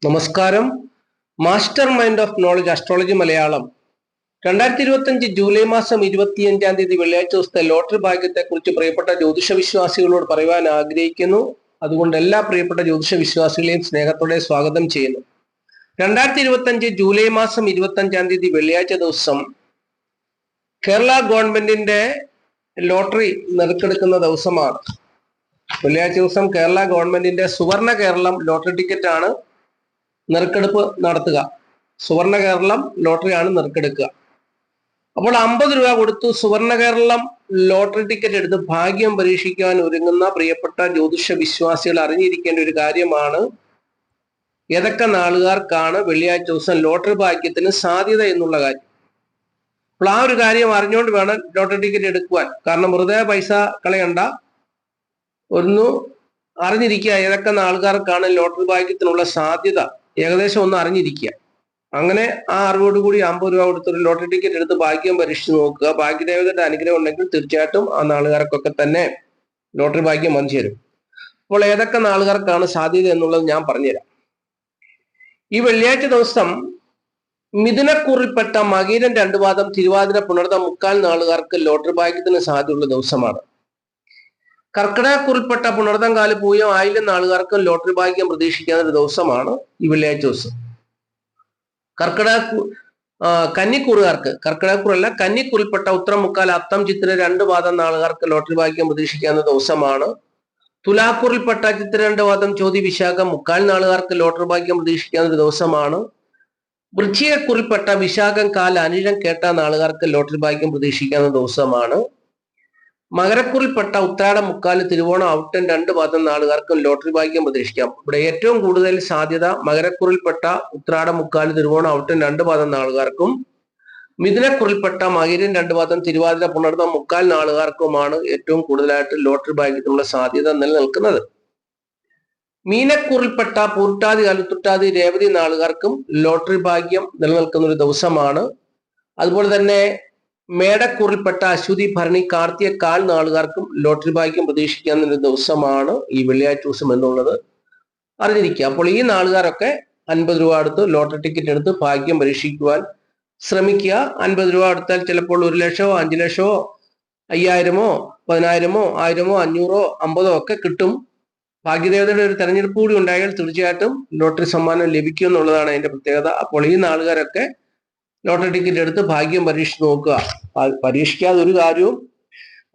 നമസ്കാരം. Master mind of knowledge astrology Malayalam 2025 July മാസം 25-ാം തീയതി വെള്ളിയാഴ്ച ദിവസത്തെ ലോട്ടറി ഭാഗ്യത്തെക്കുറിച്ച് പ്രിയപ്പെട്ട ജ്യോതിഷ വിശ്വാസികളോട് പറയുവാൻ ആഗ്രഹിക്കുന്നു. അതുകൊണ്ട് എല്ലാ പ്രിയപ്പെട്ട ജ്യോതിഷ വിശ്വാസികളെയും സ്നേഹത്തോടെ സ്വാഗതം ചെയ്യുന്നു. 2025 ജൂലൈ മാസം 25-ാം തീയതി വെള്ളിയാഴ്ച ദിവസം കേരള ഗവൺമെന്റിന്റെ ലോട്ടറി നറുക്കെടുക്കുന്ന ദിവസമാണ്. വെള്ളിയാഴ്ച ദിവസം കേരള ഗവൺമെന്റിന്റെ സുവർണ കേരളം ലോട്ടറി ടിക്കറ്റ് ആണ് നറുക്കെടുപ്പ് നടത്തുക. സുവർണ കേരളം ലോട്ടറിയാണ് നറുക്കെടുക്കുക. അപ്പോൾ 50 രൂപ കൊടുത്തു സുവർണ കേരളം ലോട്ടറി ടിക്കറ്റ് എടുത്ത് ഭാഗ്യം പരീക്ഷിക്കാൻ ഒരുങ്ങുന്ന പ്രിയപ്പെട്ട ജ്യോതിഷ വിശ്വാസികൾ അറിഞ്ഞിരിക്കേണ്ട ഒരു കാര്യമാണ് ഏതൊക്കെ നാളുകാർക്കാണ് വെള്ളിയാഴ്ച ദിവസം ലോട്ടറി ഭാഗ്യത്തിന് സാധ്യത എന്നുള്ള കാര്യം. അപ്പോൾ ആ ഒരു കാര്യം അറിഞ്ഞുകൊണ്ട് വേണം ലോട്ടറി ടിക്കറ്റ് എടുക്കുവാൻ. കാരണം വെറുതെ പൈസ കളയണ്ട, ഒന്ന് അറിഞ്ഞിരിക്കുക ഏതൊക്കെ നാളുകാർക്കാണ് ലോട്ടറി ഭാഗ്യത്തിനുള്ള സാധ്യത ഏകദേശം ഒന്ന് അറിഞ്ഞിരിക്കുക. അങ്ങനെ ആ അറിവോടുകൂടി 50 രൂപ കൊടുത്തൊരു ലോട്ടറി ടിക്കറ്റ് എടുത്ത് ഭാഗ്യം പരീക്ഷിച്ച് നോക്കുക. ഭാഗ്യദേവതയുടെ അനുഗ്രഹം ഉണ്ടെങ്കിൽ തീർച്ചയായിട്ടും ആ നാളുകാർക്കൊക്കെ തന്നെ ലോട്ടറി ഭാഗ്യം വന്നു ചേരും. അപ്പോൾ ഏതൊക്കെ നാളുകാർക്കാണ് സാധ്യത എന്നുള്ളത് ഞാൻ പറഞ്ഞുതരാം. ഈ വെള്ളിയാഴ്ച ദിവസം മിഥുനക്കൂറിൽപ്പെട്ട മകീരം 2 പാദം തിരുവാതിര പുണർത 3/4 നാളുകാർക്ക് ലോട്ടറി ഭാഗ്യത്തിന് സാധ്യതയുള്ള ദിവസമാണ്. കർക്കിടകക്കുറിൽപ്പെട്ട പുണർതം കാല് പൂയം ആയില്യം നാളുകാർക്കും ലോട്ടറി ഭാഗ്യം പ്രതീക്ഷിക്കാവുന്ന ഒരു ദിവസമാണ് ഈ വെള്ളിയാഴ്ച ദിവസം. കർക്കിടകക്കുറല്ല കന്നിക്കുറിൽപ്പെട്ട ഉത്തരം മുക്കാൽ അത്തം ചിത്തിര 2 പാദം നാളുകാർക്ക് ലോട്ടറി ഭാഗ്യം പ്രതീക്ഷിക്കാവുന്ന ദിവസമാണ്. തുലാക്കൂറിൽപ്പെട്ട ചിത്തിര 2 പാദം ചോതി വിശാഖം 3/4 നാളുകാർക്ക് ലോട്ടറി ഭാഗ്യം പ്രതീക്ഷിക്കാവുന്ന ഒരു ദിവസമാണ്. വൃശ്ചികക്കുറിൽപ്പെട്ട വിശാഖം കാൽ അനിഴം കേട്ട നാളുകാർക്ക് ലോട്ടറി ഭാഗ്യം പ്രതീക്ഷിക്കാവുന്ന ദിവസമാണ്. മകരക്കുറിൽപ്പെട്ട ഉത്രാടം മുക്കാല് തിരുവോണം ഔട്ടൻ 2 പാദം നാളുകാർക്കും ലോട്ടറി ഭാഗ്യം പ്രതീക്ഷിക്കാം. ഇവിടെ ഏറ്റവും കൂടുതൽ സാധ്യത മകരക്കുറിൽപ്പെട്ട ഉത്രാടം മുക്കാല് തിരുവോണം ഔട്ടൻ 2 പാദം നാളുകാർക്കും മിഥുനക്കുറിൽപ്പെട്ട മകരം 2 പാദം തിരുവാതിര പുണർതം 3/4 നാളുകാർക്കുമാണ് ഏറ്റവും കൂടുതലായിട്ട് ലോട്ടറി ഭാഗ്യത്തിനുള്ള സാധ്യത നിലനിൽക്കുന്നത്. മീനക്കുറിൽപ്പെട്ട പൂർട്ടാതി കലുത്തുട്ടാതി രേവതി നാളുകാർക്കും ലോട്ടറി ഭാഗ്യം നിലനിൽക്കുന്ന ഒരു ദിവസമാണ്. അതുപോലെ തന്നെ മേടക്കൂറിൽപ്പെട്ട അശ്വതി ഭരണി കാർത്തിക 1/4 നാളുകാർക്കും ലോട്ടറി ഭാഗ്യം പ്രതീക്ഷിക്കാവുന്ന ഒരു ദിവസമാണ് ഈ വെള്ളിയാഴ്ച ദിവസം എന്നുള്ളത് അറിഞ്ഞിരിക്കുക. അപ്പോൾ ഈ നാളുകാരൊക്കെ 50 രൂപ എടുത്ത് ലോട്ടറി ടിക്കറ്റ് എടുത്ത് ഭാഗ്യം പരീക്ഷിക്കുവാൻ ശ്രമിക്കുക. 50 രൂപ എടുത്താൽ ചിലപ്പോൾ 1 ലക്ഷമോ 5 ലക്ഷമോ 5000മോ 10000മോ 1000മോ 500ഓ 50ഓ ഒക്കെ കിട്ടും. ഭാഗ്യദേവതയുടെ ഒരു തെരഞ്ഞെടുപ്പ് കൂടി ഉണ്ടായാൽ തീർച്ചയായിട്ടും ലോട്ടറി സമ്മാനം ലഭിക്കും എന്നുള്ളതാണ് അതിന്റെ പ്രത്യേകത. അപ്പോൾ ഈ നാളുകാരൊക്കെ ലോട്ടറി ടിക്കറ്റ് എടുത്ത് ഭാഗ്യം പരീക്ഷിച്ച് നോക്കുക. പരീക്ഷിക്കാതെ ഒരു കാര്യവും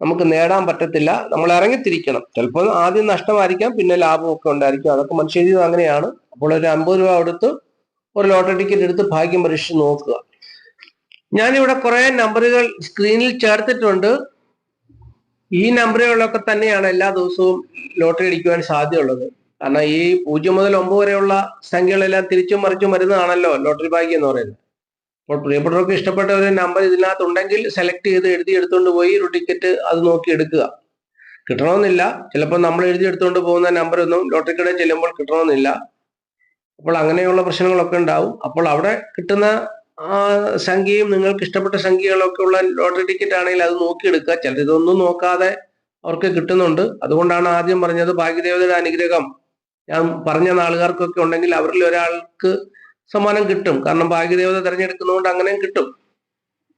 നമുക്ക് നേടാൻ പറ്റത്തില്ല. നമ്മൾ ഇറങ്ങിത്തിരിക്കണം. ചിലപ്പോൾ ആദ്യം നഷ്ടമായിരിക്കാം, പിന്നെ ലാഭമൊക്കെ ഉണ്ടായിരിക്കും. അതൊക്കെ മനുഷ്യ ജീവിതം അങ്ങനെയാണ്. അപ്പോൾ ഒരു 50 രൂപ കൊടുത്ത് ഒരു ലോട്ടറി ടിക്കറ്റ് എടുത്ത് ഭാഗ്യം പരീക്ഷിച്ച് നോക്കുക. ഞാനിവിടെ കുറെ നമ്പറുകൾ സ്ക്രീനിൽ ചേർത്തിട്ടുണ്ട്. ഈ നമ്പറുകളൊക്കെ തന്നെയാണ് എല്ലാ ദിവസവും ലോട്ടറി അടിക്കുവാൻ സാധ്യതയുള്ളത്. കാരണം ഈ 0 മുതൽ 9 വരെയുള്ള സംഖ്യകളെല്ലാം തിരിച്ചും മറിച്ചും വരുന്നതാണല്ലോ ലോട്ടറി ഭാഗ്യം എന്ന് പറയുന്നത്. അപ്പോൾ പ്രിയപ്പെട്ടവർക്ക് ഇഷ്ടപ്പെട്ട ഒരു നമ്പർ ഇതിനകത്ത് ഉണ്ടെങ്കിൽ സെലക്ട് ചെയ്ത് എഴുതി എടുത്തുകൊണ്ട് പോയി ഒരു ടിക്കറ്റ് അത് നോക്കി എടുക്കുക. കിട്ടണമെന്നില്ല. ചിലപ്പോൾ നമ്മൾ എഴുതി എടുത്തുകൊണ്ട് പോകുന്ന നമ്പറൊന്നും ലോട്ടറി കടയിൽ ചെല്ലുമ്പോൾ കിട്ടണമെന്നില്ല. അപ്പോൾ അങ്ങനെയുള്ള പ്രശ്നങ്ങളൊക്കെ ഉണ്ടാവും. അപ്പോൾ അവിടെ കിട്ടുന്ന സംഖ്യയും നിങ്ങൾക്ക് ഇഷ്ടപ്പെട്ട സംഖ്യകളൊക്കെ ഉള്ള ലോട്ടറി ടിക്കറ്റ് ആണെങ്കിൽ അത് നോക്കിയെടുക്കുക. ചിലർ ഇതൊന്നും നോക്കാതെ അവർക്ക് കിട്ടുന്നുണ്ട്. അതുകൊണ്ടാണ് ആദ്യം പറഞ്ഞത് ഭാഗ്യദേവതയുടെ അനുഗ്രഹം ഞാൻ പറഞ്ഞ നാളുകാർക്കൊക്കെ ഉണ്ടെങ്കിൽ അവരിൽ ഒരാൾക്ക് സമ്മാനം കിട്ടും. കാരണം ഭാഗ്യദേവത തിരഞ്ഞെടുക്കുന്നതുകൊണ്ട് അങ്ങനെയും കിട്ടും.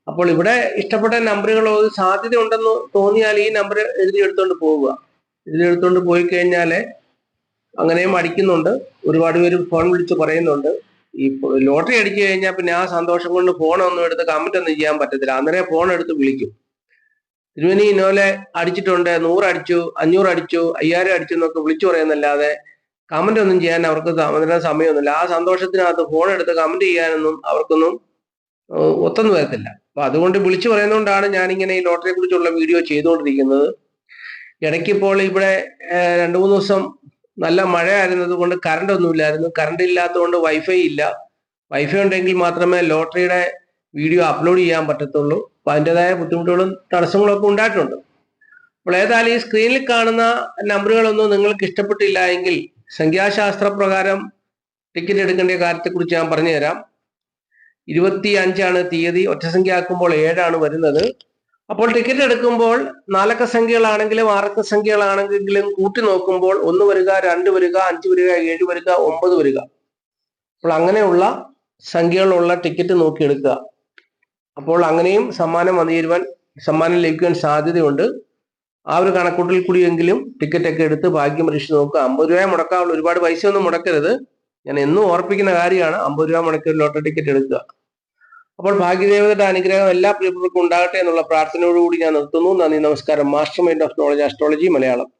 അപ്പോൾ ഇവിടെ ഇഷ്ടപ്പെട്ട നമ്പറുകളോ സാധ്യത ഉണ്ടെന്ന് തോന്നിയാൽ ഈ നമ്പർ എഴുതിയെടുത്തോണ്ട് പോവുക. എഴുതിയെടുത്തോണ്ട് പോയി കഴിഞ്ഞാൽ അങ്ങനെയും അടിക്കുന്നുണ്ട്. ഒരുപാട് പേര് ഫോൺ വിളിച്ച് പറയുന്നുണ്ട്. ഈ ലോട്ടറി അടിച്ചു കഴിഞ്ഞാൽ പിന്നെ ആ സന്തോഷം കൊണ്ട് ഫോണൊന്നും എടുത്ത് കമന്റ് ഒന്നും ചെയ്യാൻ പറ്റത്തില്ല. അന്നേരം ഫോൺ എടുത്ത് വിളിക്കും. തിരുവനി ഇന്നോലെ അടിച്ചിട്ടുണ്ട്, 100 അടിച്ചു, 500 അടിച്ചു, 5000 അടിച്ചു എന്നൊക്കെ വിളിച്ചു പറയുന്നല്ലാതെ കമന്റ് ഒന്നും ചെയ്യാൻ അവർക്ക് സമയമൊന്നുമില്ല. ആ സന്തോഷത്തിനകത്ത് ഫോൺ എടുത്ത് കമന്റ് ചെയ്യാനൊന്നും അവർക്കൊന്നും ഒത്തൊന്നും വരത്തില്ല. അപ്പൊ അതുകൊണ്ട് വിളിച്ചു പറയുന്നതുകൊണ്ടാണ് ഞാനിങ്ങനെ ഈ ലോട്ടറിയെ കുറിച്ചുള്ള വീഡിയോ ചെയ്തുകൊണ്ടിരിക്കുന്നത്. ഇടയ്ക്കിപ്പോൾ ഇവിടെ 2-3 ദിവസം നല്ല മഴ ആയിരുന്നത് കൊണ്ട് കറണ്ട് ഒന്നുമില്ലായിരുന്നു. കറണ്ട് ഇല്ലാത്തതുകൊണ്ട് വൈഫൈ ഇല്ല. വൈഫൈ ഉണ്ടെങ്കിൽ മാത്രമേ ലോട്ടറിയുടെ വീഡിയോ അപ്ലോഡ് ചെയ്യാൻ പറ്റത്തുള്ളൂ. അപ്പൊ അതിൻ്റെതായ ബുദ്ധിമുട്ടുകളും തടസ്സങ്ങളും ഒക്കെ ഉണ്ടായിട്ടുണ്ട്. അപ്പോൾ ഏതായാലും ഈ സ്ക്രീനിൽ കാണുന്ന നമ്പറുകളൊന്നും നിങ്ങൾക്ക് ഇഷ്ടപ്പെട്ടില്ല എങ്കിൽ സംഖ്യാശാസ്ത്ര പ്രകാരം ടിക്കറ്റ് എടുക്കേണ്ട കാര്യത്തെക്കുറിച്ച് ഞാൻ പറഞ്ഞുതരാം. 25 തീയതി. ഒറ്റസംഖ്യ ആക്കുമ്പോൾ 7 വരുന്നത്. അപ്പോൾ ടിക്കറ്റ് എടുക്കുമ്പോൾ 4 അക്ക സംഖ്യകളാണെങ്കിലും 6 അക്ക സംഖ്യകളാണെങ്കിലും കൂട്ടി നോക്കുമ്പോൾ 1 വരിക, 2 വരിക, 5 വരിക, 7 വരിക, 9 വരിക. അപ്പോൾ അങ്ങനെയുള്ള സംഖ്യകളുള്ള ടിക്കറ്റ് നോക്കി എടുക്കുക. അപ്പോൾ അങ്ങനെയും സമ്മാനം വന്നു ചേരുവാൻ, സമ്മാനം ലഭിക്കുവാൻ സാധ്യതയുണ്ട്. ആ ഒരു കണക്കൂട്ടിൽ കൂടിയെങ്കിലും ടിക്കറ്റ് ഒക്കെ എടുത്ത് ഭാഗ്യം പരീക്ഷിച്ച് നോക്കുക. 50 രൂപ മുടക്കാവുള്ളൂ, ഒരുപാട് പൈസ ഒന്നും മുടക്കരുത്. ഞാൻ എന്നും ഓർപ്പിക്കുന്ന കാര്യമാണ്, 50 രൂപ മുടക്കി ഒരു ലോട്ടറി ടിക്കറ്റ് എടുക്കുക. അപ്പോൾ ഭാഗ്യദേവതയുടെ അനുഗ്രഹം എല്ലാ പ്രിയപ്പെട്ടവർക്കും ഉണ്ടാകട്ടെ എന്നുള്ള പ്രാർത്ഥനയോടുകൂടി ഞാൻ നിർത്തുന്നു. നന്ദി, നമസ്കാരം. Master mind of knowledge astrology Malayalam.